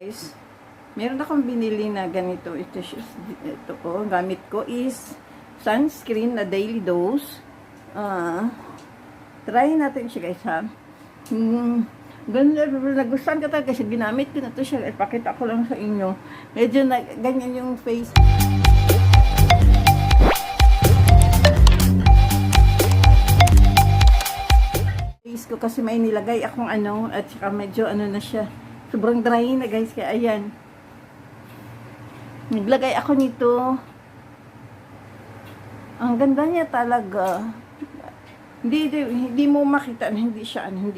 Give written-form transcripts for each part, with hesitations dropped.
Guys, meron akong binili na ganito. Ito ko, gamit ko is sunscreen na daily dose. Try natin siya guys ha. Nagustuhan ko talaga kasi ginamit ko na to siya. Ipakita ko lang sa inyo. Medyo ganyan yung face. Face ko kasi may nilagay akong ano at saka medyo ano na siya. Sobrang dry na guys, kaya ayan. Naglagay ako nito. Ang ganda niya talaga. Hindi mo makita na hindi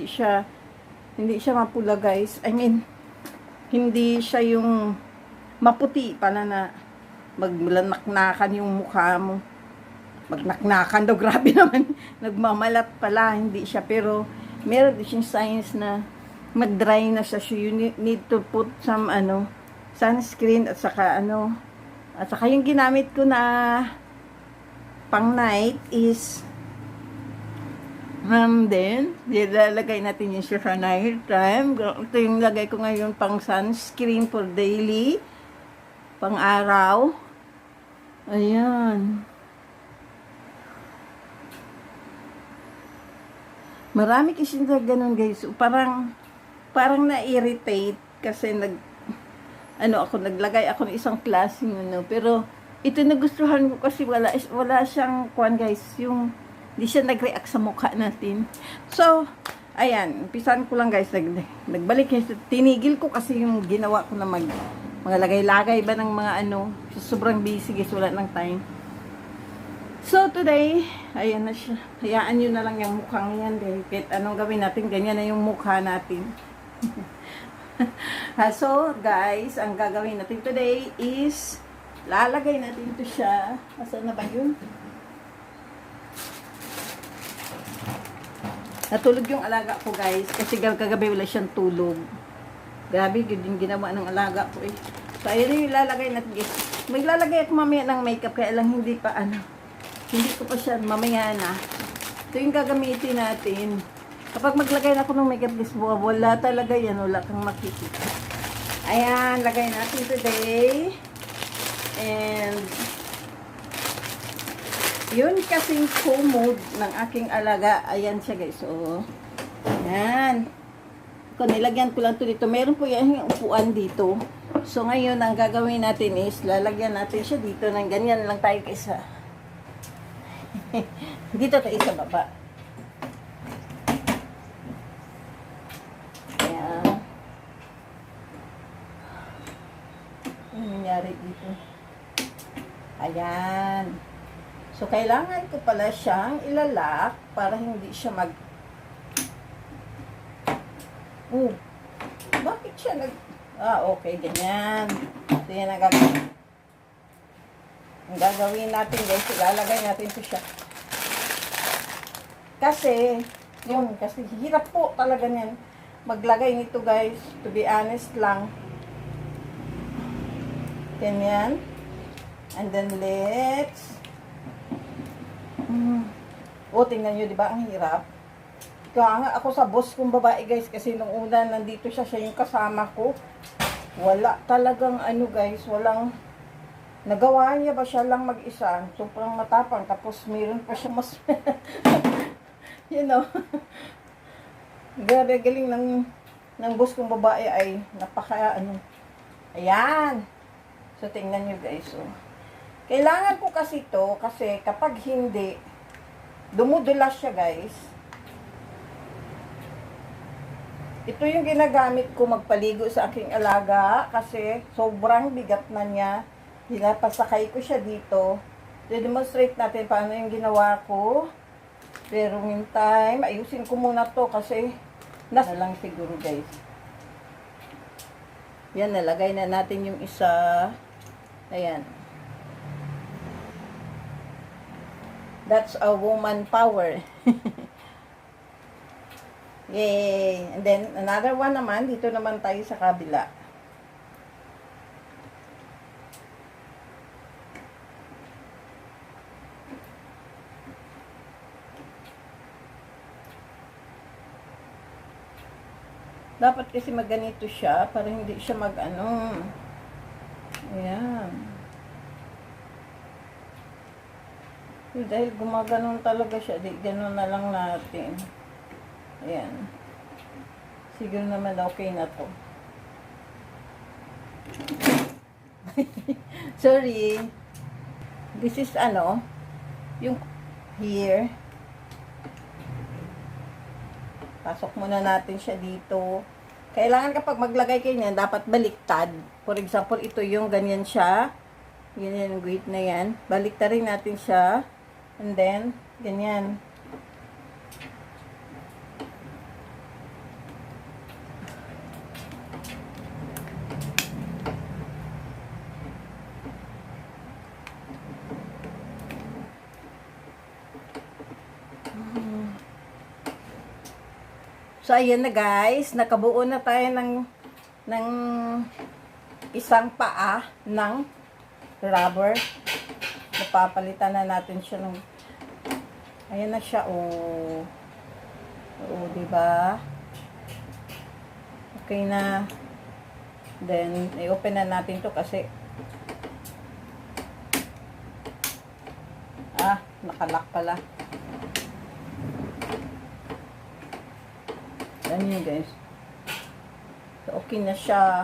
siya mapula guys. I mean, hindi siya yung maputi pala na maglanaknakan yung mukha mo. Magnaknakan daw, grabe naman. Nagmamalat pala, hindi siya. Pero meron din siyang signs na mag-dry na siya. So you need to put some sunscreen at saka yung ginamit ko na pang night is then nilalagay natin yung siya sa night time. Ito yung lagay ko ngayon pang sunscreen for daily, pang araw. Ayan. Marami kasi na ganun guys. Parang na-irritate kasi naglagay ako ng isang klaseng pero ito nagustuhan ko kasi wala siyang guys, yung hindi siya nag-react sa mukha natin. So, ayan, umpisan ko lang guys, nagbalik kasi tinigil ko kasi yung ginawa ko na mga lagay-lagay ba ng mga sobrang busy guys, wala ng time. So, today, ayan na siya. Hayaan nyo na lang yung mukhang yan dahil kahit anong gawin natin, ganyan na yung mukha natin. So, guys, ang gagawin natin today is lalagay natin ito siya. Asan na ba yun? Natulog yung alaga ko, guys, kasi kagabi wala siyang tulog. Grabe, yun yung ginawa ng alaga ko eh. So, ayan yung ilalagay natin, guys. Maglalagay ako mamaya ng makeup, kaya lang hindi pa hindi ko pa siya mamaya na. Ito yung gagamitin natin. Kapag maglagay na ako ng makeup, guys, wala talaga yan. Wala kang makikita. Ayan, lagay natin today. And yun kasing commode ng aking alaga. Ayan siya guys. So, ayan. Kung nilagyan ko lang ito dito. Meron po yan yung upuan dito. So, ngayon, ang gagawin natin is lalagyan natin siya dito. Nang ganyan lang tayo kaysa. Dito tayo sa baba. Ayan. Ano nangyari dito? Ayan. So, kailangan ko pala siyang ilalak para hindi siya bakit siya okay, ganyan. So, yan ang gagawin. Ang gagawin natin guys, ilalagay natin ito siya. Kasi hirap po talaga niyan maglagay nito guys. To be honest lang. Ganyan. And then let's tingnan nyo, di ba? Ang hirap. Kaya nga ako sa boss kong babae guys, kasi nung una nandito siya yung kasama ko. Wala talagang guys, walang nagawa niya ba siya lang mag-isa. Sobrang matapang. Tapos meron pa siya mas you know. Grabe galing ng boss kong babae ay napaka Ayan. So tingnan nyo guys. So, kailangan ko kasi to kasi kapag hindi dumudulas siya guys. Ito yung ginagamit ko magpaligo sa aking alaga kasi sobrang bigat na niya. Pinapasakay ko siya dito. I-demonstrate natin paano yung ginawa ko. Pero meantime, ayusin ko muna to kasi nasa lang siguro guys. Yan, nalagay na natin yung isa. Ayan. That's a woman power. Yay! And then, another one naman. Dito naman tayo sa kabila. Dapat kasi magganito siya para hindi siya mag-ano. Ayan. Dahil gumaganon talaga siya, di ganon na lang natin. Ayan. Siguro naman okay na to. Sorry. This is ano, yung here. Pasok muna natin siya dito. Kailangan kapag maglagay kayo niyan, dapat baliktad. For example, ito yung ganyan siya. Ganyan yung guhit na yan. Baliktarin natin siya. And then, ganyan. So, ayan na guys. Nakabuo na tayo ng isang paa ng rubber. Napapalitan na natin siya ng... Ayan na siya, oh. Oo, diba? Okay na. Then, i-open na natin to kasi... nakalock pala. Ayan yun, guys. So, okay na siya.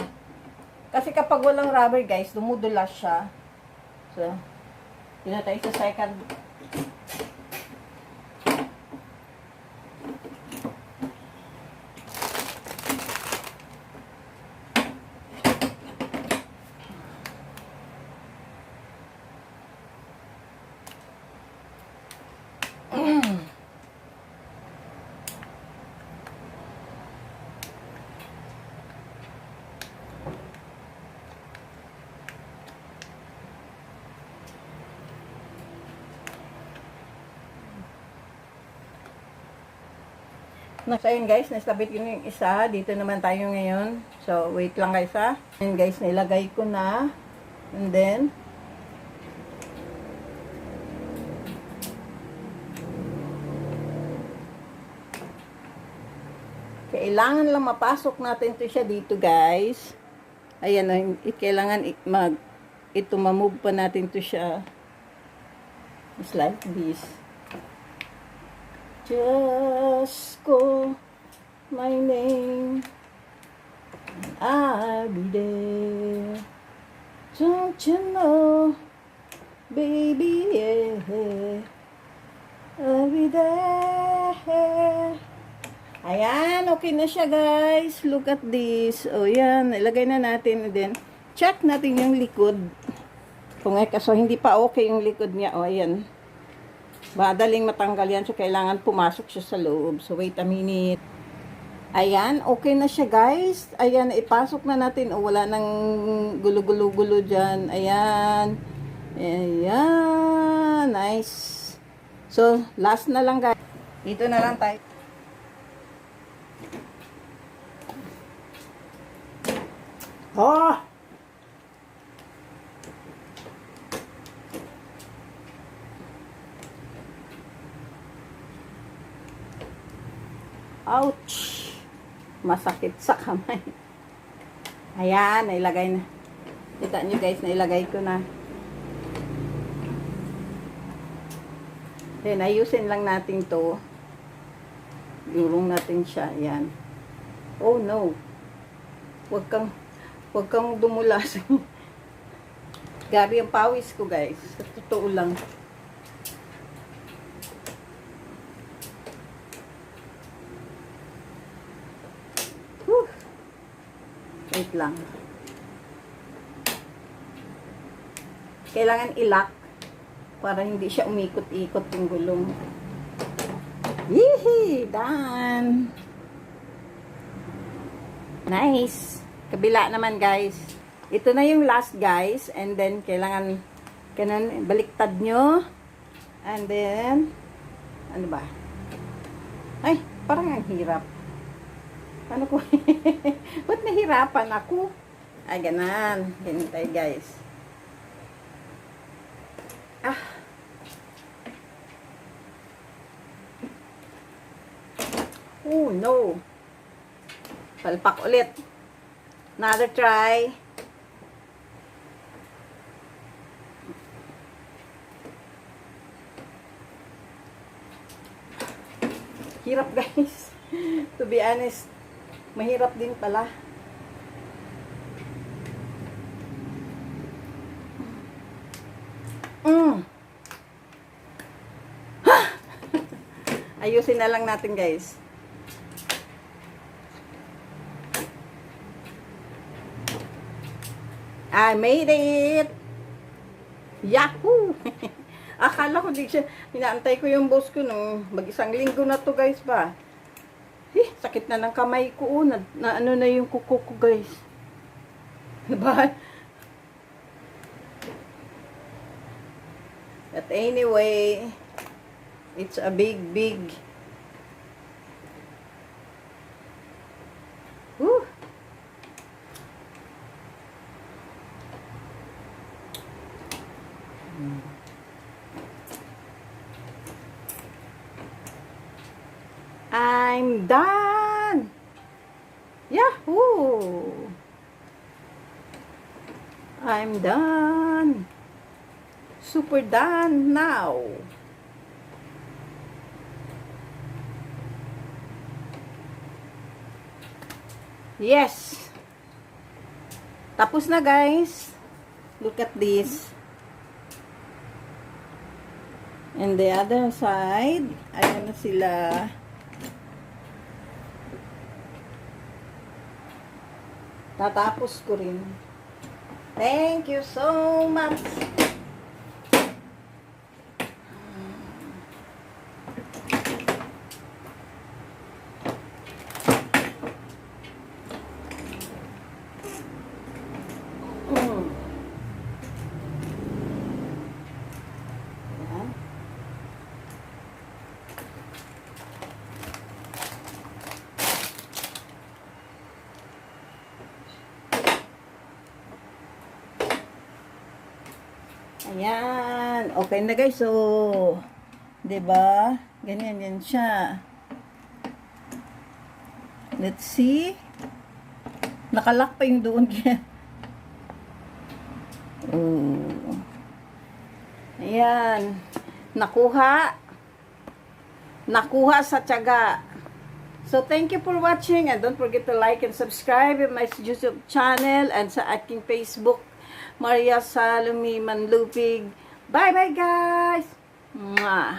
Kasi kapag walang rubber, guys, dumudulas siya. So, yun na tayo sa second. So, ayun guys, nasabit ko yung isa. Dito naman tayo ngayon. So, wait lang guys ha. Ayun guys, nilagay ko na. And then, kailangan lang mapasok natin to siya dito guys. Ayan, kailangan ito mamove pa natin to siya. It's like this. Just call my name, I'll be there. Don't you know, baby, yeah, I'll be there. Ayan, okay na siya guys. Look at this. O yan, ilagay na natin. And then, check natin yung likod. Kung kaso hindi pa okay yung likod niya. O ayan. Madaling matanggal yan. So, kailangan pumasok siya sa loob. So, wait a minute. Ayan, okay na siya guys. Ayan, ipasok na natin. O, wala nang gulo-gulo-gulo dyan. Ayan. Ayan. Nice. So, last na lang guys. Dito na lang tayo. Oh! Ouch! Masakit sa kamay. Ayan, nailagay na. Kita nyo guys, nailagay ko na. Then, ayusin lang natin to. Durong natin siya. Ayan. Oh no. Huwag kang dumulas. Gabi ang pawis ko guys. Sa totoo lang. Wait lang. Kailangan i-lock para hindi siya umikot-ikot yung gulong. Yee! Done! Nice! Kabila naman guys. Ito na yung last guys. And then, kailangan baliktad nyo. And then, ano ba? Ay, parang ang hirap. Ano ko? Ba't nahirapan ako? Ay, ganan. Ganyan tayo, guys. Oh, no. Palpak ulit. Another try. Hirap guys. To be honest, mahirap din pala. Ayusin na lang natin guys. I made it! Yahoo! Akala ko di siya, inaantay ko yung boss ko nung mag-isang linggo na to guys ba. Sakit na ng kamay ko. Na ano na yung kuko ko guys. Diba? But anyway, it's a big Woo! I'm done! Yahoo! I'm done! Super done now! Yes! Tapos na guys! Look at this! And the other side, ayan na sila. Tatapos ko rin. Thank you so much. Ayan. Okay na guys. So, 'di ba? Ganyan yan siya. Let's see. Nakalock pa yung doon. Ayan. Nakuha sa tiyaga. So, thank you for watching and don't forget to like and subscribe in my YouTube channel and sa aking Facebook, Maria Salome Manlupig. Bye-bye, guys! Mwah!